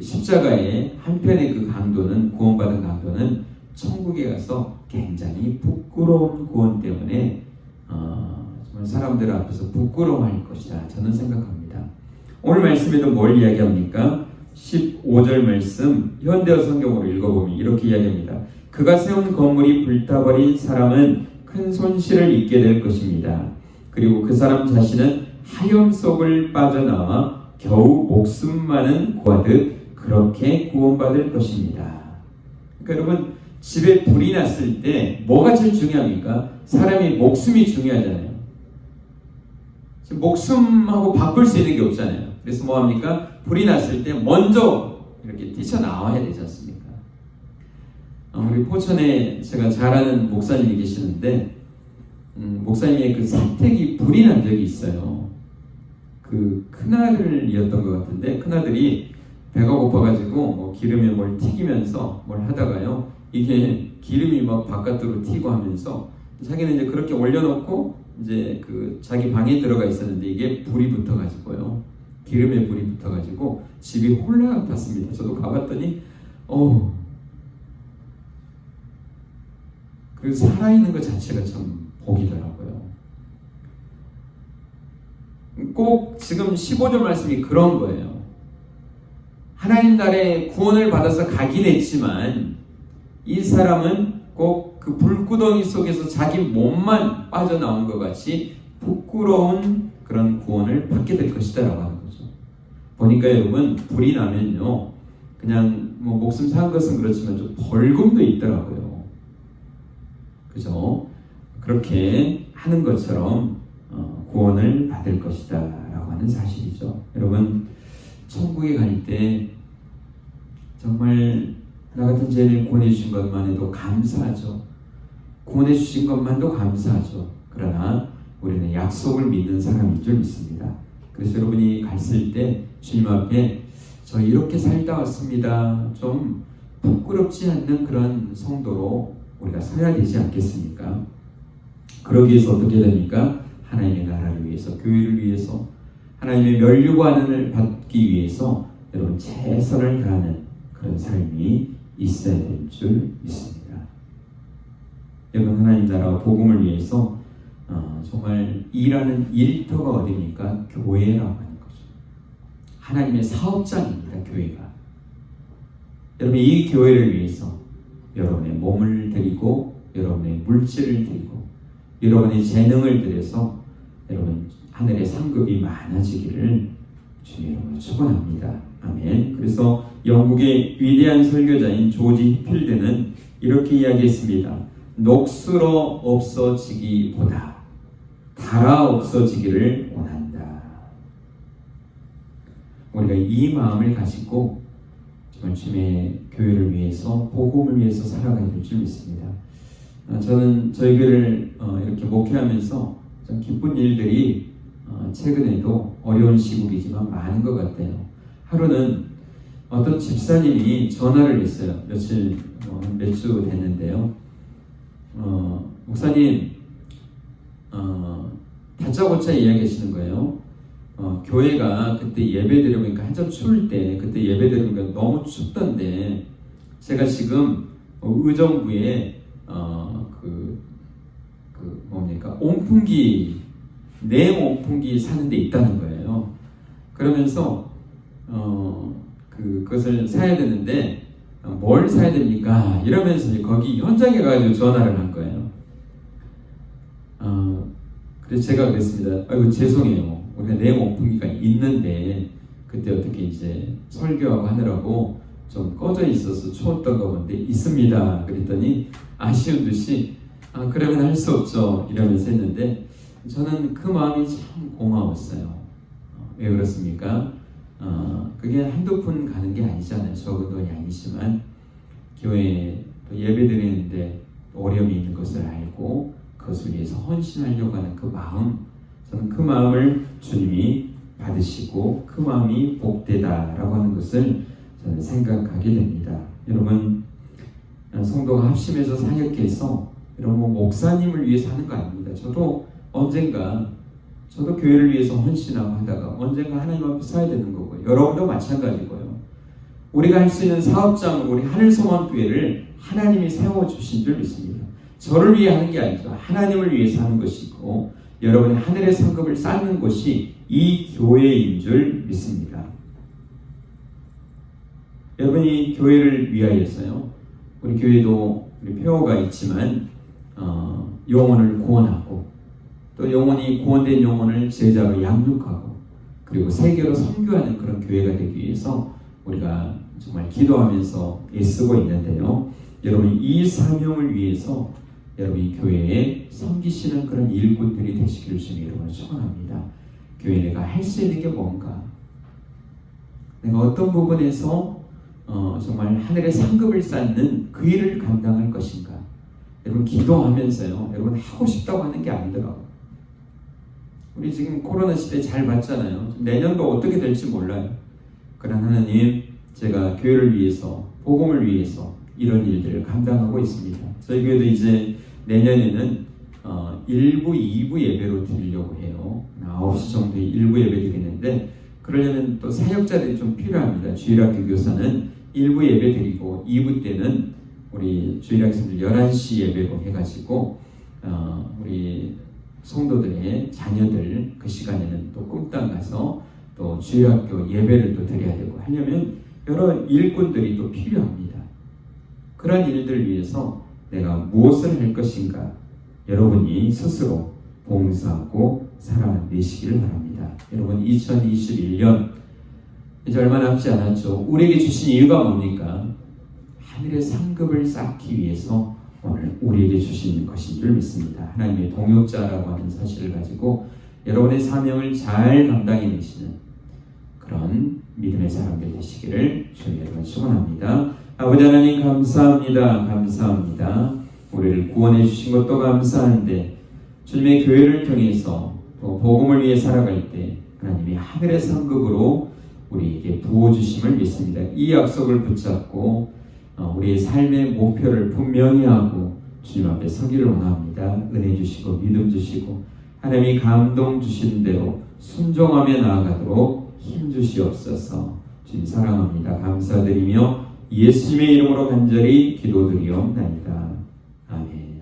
십자가의 한편의 그 강도는, 구원받은 강도는 천국에 가서 굉장히 부끄러운 구원 때문에 정말 사람들 앞에서 부끄러워할 것이다, 저는 생각합니다. 오늘 말씀에도 뭘 이야기합니까? 15절 말씀 현대어 성경으로 읽어보면 이렇게 이야기합니다. 그가 세운 건물이 불타버린 사람은 큰 손실을 입게 될 것입니다. 그리고 그 사람 자신은 하염 속을 빠져나와 겨우 목숨만은 구하듯 그렇게 구원받을 것입니다. 그러니까 여러분, 집에 불이 났을 때 뭐가 제일 중요합니까? 사람이 목숨이 중요하잖아요. 지금 목숨하고 바꿀 수 있는 게 없잖아요. 그래서 뭐합니까? 불이 났을 때 먼저 이렇게 뛰쳐나와야 되지 않습니까? 우리 포천에 제가 잘 아는 목사님이 계시는데 목사님의 그 사택이 불이 난 적이 있어요. 그 큰아들이었던 것 같은데, 큰아들이 배가 고파가지고 뭐 기름에 뭘 튀기면서 뭘 하다가요, 이게 기름이 막 바깥으로 튀고 하면서 자기는 이제 그렇게 올려놓고 이제 그 자기 방에 들어가 있었는데 이게 불이 붙어가지고요, 기름에 불이 붙어가지고 집이 홀랑 탔습니다. 저도 가봤더니 그 살아있는 것 자체가 참 복이더라고요. 꼭 지금 15절 말씀이 그런 거예요. 하나님 나라에 구원을 받아서 가긴 했지만 이 사람은 꼭 그 불구덩이 속에서 자기 몸만 빠져나온 것 같이 부끄러운 그런 구원을 받게 될 것이다 라고 하는 거죠. 보니까 여러분, 불이 나면요, 그냥 뭐 목숨 산 것은 그렇지만 좀 벌금도 있더라고요. 그죠? 그렇게 하는 것처럼 구원을 받을 것이다 라고 하는 사실이죠. 여러분, 천국에 갈 때 정말 나 같은 죄인을 구원해 주신 것만 해도 감사하죠. 구원해 주신 것만도 감사하죠. 그러나 우리는 약속을 믿는 사람인 줄 믿습니다. 그래서 여러분이 갔을 때 주님 앞에 저 이렇게 살다 왔습니다, 좀 부끄럽지 않는 그런 성도로 우리가 서야 되지 않겠습니까? 그러기 위해서 어떻게 됩니까? 하나님의 나라를 위해서, 교회를 위해서, 하나님의 면류관을 받기 위해서 여러분 최선을 다하는 그런 삶이 있어야 될 줄 믿습니다. 여러분, 하나님 나라와 복음을 위해서 정말 일하는 일터가 어디입니까? 교회라고 하는 거죠. 하나님의 사업장입니다. 교회가. 여러분, 이 교회를 위해서 여러분의 몸을 드리고 여러분의 물질을 드리고 여러분의 재능을 들여서 여러분 하늘의 상급이 많아지기를 주님으로 축원합니다. 아멘. 그래서 영국의 위대한 설교자인 조지 히필드는 이렇게 이야기했습니다. 녹슬어 없어지기보다 닳아 없어지기를 원한다. 우리가 이 마음을 가지고 정말 주님의 교회를 위해서, 복음을 위해서 살아가야 될 줄 믿습니다. 저는 저희 교회를 이렇게 목회하면서 좀 기쁜 일들이 최근에도 어려운 시국이지만 많은 것 같아요. 하루는 어떤 집사님이 전화를 했어요. 몇 주 됐는데요. 목사님, 다짜고짜 이야기하시는 거예요. 교회가 그때 예배 드려보니까 한참 추울 때 그때 예배 드려보니까 너무 춥던데 제가 지금 의정부에 뭡니까? 온풍기, 냉 온풍기 사는 데 있다는 거예요. 그러면서 그것을 사야 되는데 뭘 사야 됩니까? 이러면서 거기 현장에 가가지고 전화를 한 거예요. 그래서 제가 그랬습니다. 아이고 죄송해요. 우리가 냉 온풍기가 있는데 그때 어떻게 이제 설교하고 하느라고 좀 꺼져 있어서 추웠던 거 본데 있습니다. 그랬더니 아쉬운 듯이 그러면 할 수 없죠. 이러면서 했는데 저는 그 마음이 참 고마웠어요. 왜 그렇습니까? 그게 한두 푼 가는 게 아니잖아요. 적은 돈이 아니지만 교회에 또 예배 드리는데 어려움이 있는 것을 알고 그것을 위해서 헌신하려고 하는 그 마음, 저는 그 마음을 주님이 받으시고 그 마음이 복되다라고 하는 것을 저는 생각하게 됩니다. 여러분, 성도가 합심해서 사역해서 여러분 목사님을 위해서 하는 거 아닙니다. 저도 언젠가 저도 교회를 위해서 헌신하고 하다가 언젠가 하나님 앞에 서야 되는 거고요. 여러분도 마찬가지고요. 우리가 할 수 있는 사업장으로 우리 하늘소망교회를 하나님이 세워주신 줄 믿습니다. 저를 위해 하는 게 아니죠. 하나님을 위해서 하는 것이고 여러분의 하늘의 상급을 쌓는 것이 이 교회인 줄 믿습니다. 여러분이 교회를 위하여서요. 우리 교회도 우리 폐허가 있지만 영혼을 구원하고 또 영혼이 구원된 영혼을 제자로 양육하고 그리고 세계로 선교하는 그런 교회가 되기 위해서 우리가 정말 기도하면서 애쓰고 있는데요. 여러분 이 사명을 위해서 여러분이 교회에 섬기시는 그런 일꾼들이 되시기를 주님 여러분을 축원합니다. 교회 내가 할 수 있는 게 뭔가, 내가 어떤 부분에서 정말 하늘의 상급을 쌓는 그 일을 감당할 것인가. 여러분 기도하면서요. 여러분 하고 싶다고 하는 게 아니더라고요. 우리 지금 코로나 시대 잘 봤잖아요. 내년도 어떻게 될지 몰라요. 그러나 하나님, 제가 교회를 위해서, 복음을 위해서 이런 일들을 감당하고 있습니다. 저희 교회도 이제 내년에는 1부, 2부 예배로 드리려고 해요. 9시 정도에 1부 예배 드리는데 그러려면 또 사역자들이 좀 필요합니다. 주일학교 교사는 1부 예배 드리고 2부 때는 우리 주일학생들 11시 예배로 해가지고 우리 성도들의 자녀들 그 시간에는 또 꿈땅 가서 또 주일학교 예배를 또 드려야 되고 하려면 여러 일꾼들이 또 필요합니다. 그러한 일들을 위해서 내가 무엇을 할 것인가 여러분이 스스로 봉사하고 살아내시기를 바랍니다. 여러분 2021년 이제 얼마 남지 않았죠. 우리에게 주신 이유가 뭡니까? 하늘의 상급을 쌓기 위해서 오늘 우리에게 주신 것인 줄 믿습니다. 하나님의 동역자라고 하는 사실을 가지고 여러분의 사명을 잘 감당해내시는 그런 믿음의 사람들 되시기를 주님 여러분 축원합니다. 아버지 하나님 감사합니다. 감사합니다. 우리를 구원해 주신 것도 감사한데 주님의 교회를 통해서 또 복음을 위해 살아갈 때 하나님이 하늘의 상급으로 우리에게 부어주심을 믿습니다. 이 약속을 붙잡고 우리의 삶의 목표를 분명히 하고 주님 앞에 서기를 원합니다. 은혜 주시고 믿음 주시고 하나님이 감동 주신 대로 순종하며 나아가도록 힘 주시옵소서. 주님 사랑합니다. 감사드리며 예수님의 이름으로 간절히 기도드리옵나이다. 아멘.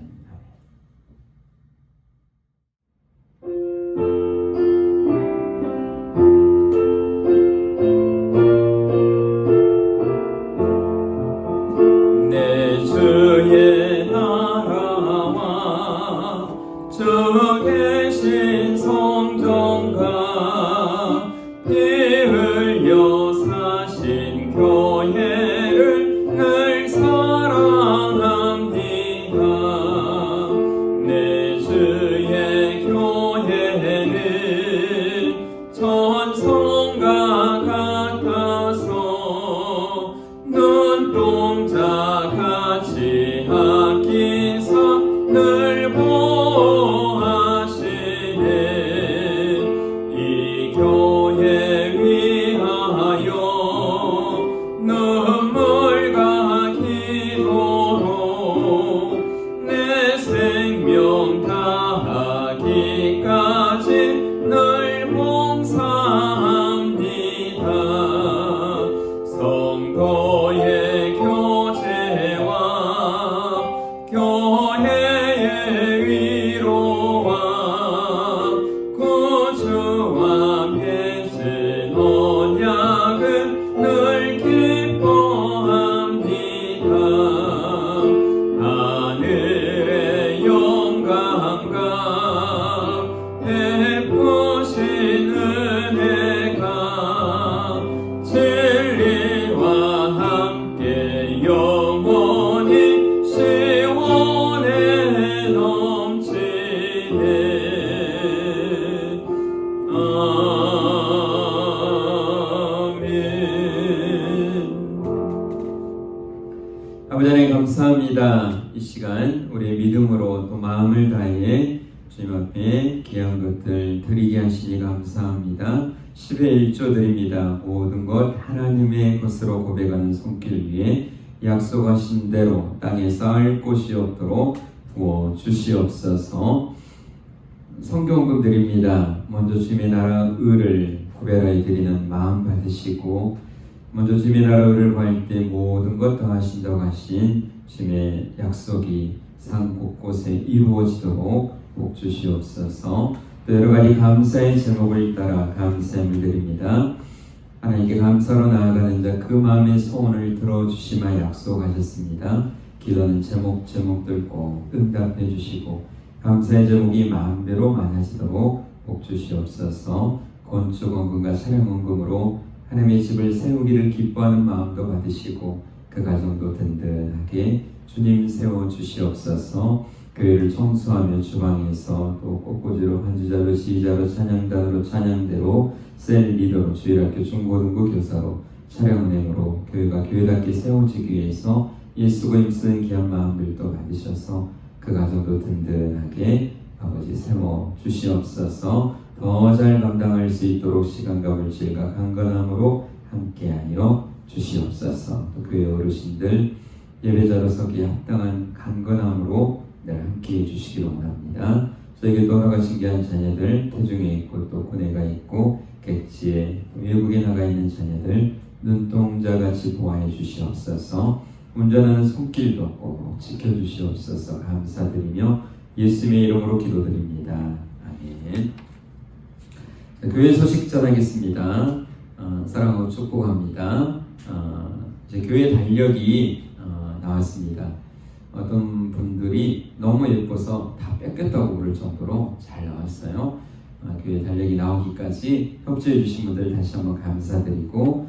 내 주의 교회는 천성과 같아서 눈동자같이 아끼사 늘 보호하시네. 이 교회 위하여 눈물과 기도로 내 생명 다하기까지 늘 봉사합니다. 성도의 교제와 교회의 위로와 구주와 맺은 언약은 늘 기뻐합니다. 하늘의 영광과 베푸신 은혜가 진리와 함께 영원히 시원에 넘치네. 아멘. 아버지 하나님 감사합니다. 이 시간 우리의 믿음으로 또 마음을 다해 주님 앞에 귀한 것들 드리게 하시니 감사합니다. 10의 1조 드립니다. 모든 것 하나님의 것으로 고백하는 손길 위에 약속하신 대로 땅에 쌓을 곳이 없도록 부어 주시옵소서. 성경금 드립니다. 먼저 주님의 나라 의를 구별하여 드리는 마음 받으시고, 먼저 주님의 나라 의를 구할 때 모든 것 더하신다고 하신 주님의 약속이 상 곳곳에 이루어지도록 복 주시옵소서. 또 여러 가지 감사의 제목을 따라 감사함을 드립니다. 하나님께 감사로 나아가는 자 그 마음의 소원을 들어주시마 약속하셨습니다. 기도는 제목들 꼭 응답해 주시고 감사의 제목이 마음대로 많아지도록 복 주시옵소서. 건축원금과 차량원금으로 하나님의 집을 세우기를 기뻐하는 마음도 받으시고 그 가정도 든든하게 주님 세워주시옵소서. 교회를 청소하며 주방에서 또 꽃꽂이로 반주자로 지휘자로 찬양단으로 찬양대로 셀 리더로 주일학교 중고등부 교사로 차량은행으로 교회가 교회답게 세워지기 위해서 예수가 힘쓰는 귀한 마음들도 받으셔서 그 가정도 든든하게 아버지 세워주시옵소서. 더 잘 감당할 수 있도록 시간과 물질과 강건함으로 함께하여 주시옵소서. 또 교회 어르신들 예배자로 서기에 합당한 강건함으로 늘 함께해 주시기를 원합니다. 저에게 돌아가신 귀한 자녀들 태중에 있고 또 군에가 있고 객지에 외국에 나가 있는 자녀들 눈동자같이 보호해 주시옵소서. 운전하는 손길도 꼭 지켜주시옵소서. 감사드리며 예수님의 이름으로 기도드립니다. 아멘. 자, 교회 소식 전하겠습니다. 사랑하고 축복합니다. 이제 교회 달력이 나왔습니다. 어떤 분들이 너무 예뻐서 다 뺏겼다고 그럴 정도로 잘 나왔어요. 교회 달력이 나오기까지 협조해 주신 분들 다시 한번 감사드리고,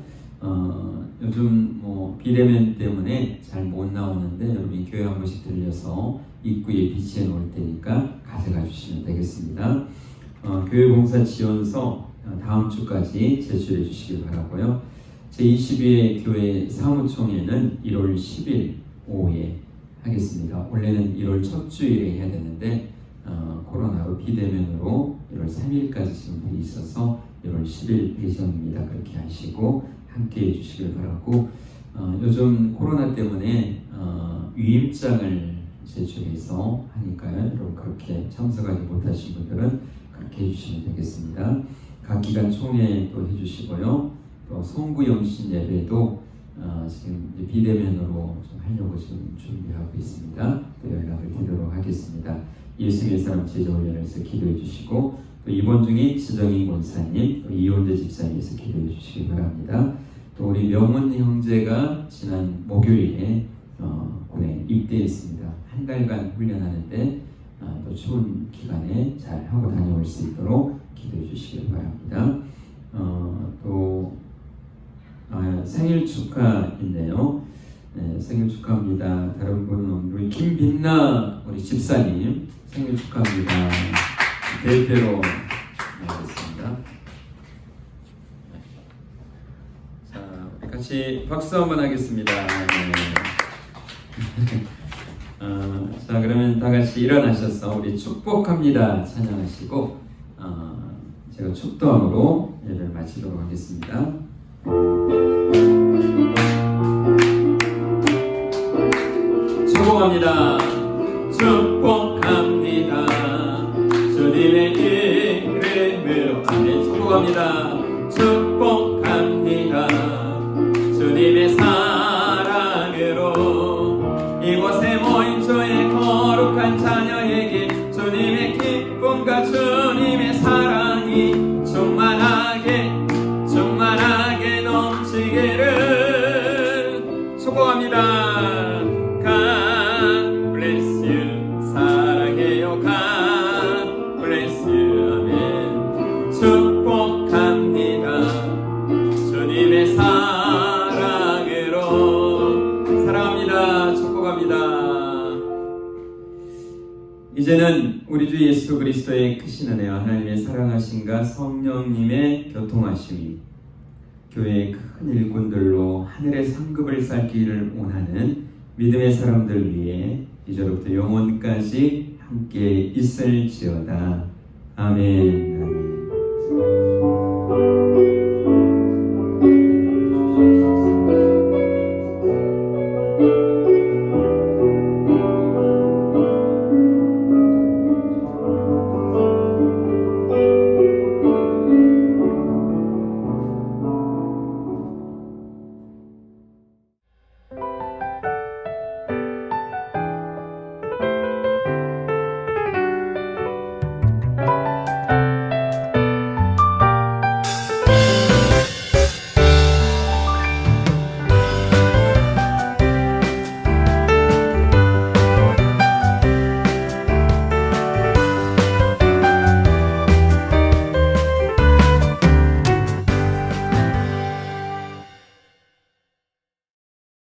요즘 비대면 때문에 잘 못 나오는데 여러분이 교회 한 번씩 들려서 입구에 비치해 놓을 테니까 가져가 주시면 되겠습니다. 교회 봉사 지원서 다음 주까지 제출해 주시길 바라고요. 제22회 교회 사무총회는 1월 10일 오후에 하겠습니다. 원래는 1월 첫 주일에 해야 되는데 코로나로 비대면으로 1월 3일까지 지금 돼 있어서 1월 10일 예정입니다. 그렇게 하시고 함께 해주시길 바라고, 요즘 코로나 때문에 위임장을 제출해서 하니까요. 여러분 그렇게 참석하지 못하신 분들은 그렇게 해주시면 되겠습니다. 각 기간 총회도 해주시고요. 또 송구영신 예배도 지금 비대면으로 좀 하려고 지금 준비하고 있습니다. 또 연락을 드리도록 하겠습니다. 예수님의 사람 제자훈련에서 기도해 주시고, 또 이번 중에 지정인 권사님, 또 이원재 집사님에서 기도해 주시기 바랍니다. 또 우리 명훈 형제가 지난 목요일에 군에 입대했습니다. 한 달간 훈련하는데 또 추운 기간에 잘 하고 다녀올 수 있도록 기도해 주시기 바랍니다. 또 생일 축하인데요. 생일 축하합니다. 다른 분은 우리 김빛나 우리 집사님 생일 축하합니다. 대표로 하겠습니다. 자, 우리 같이 박수 한번 하겠습니다. 자, 그러면 다 같이 일어나셔서 우리 축복합니다 찬양하시고 제가 축도함으로 예배를 마치도록 하겠습니다. 축복합니다. 축복합니다. 주님의 이름으로 아멘. 축복합니다. 축복합니다. 주님의 사랑으로 이곳에 모인 저의 거룩한 자녀에게 주님의 기쁨과 주님의 사랑이 충만하게 넘치기를 축복합니다. God bless you. 사랑해요. God bless you. 아멘. 축복합니다. 주님의 사랑으로 사랑합니다. 축복합니다. 이제는 우리 주 예수 그리스도의 크신 은혜와 하나님의 사랑하심과 성령님의 교통하심이 교회의 큰 일꾼들로 하늘의 상급을 쌓기를 원하는 믿음의 사람들 위해 이제로부터 영원까지 함께 있을지어다. 아멘.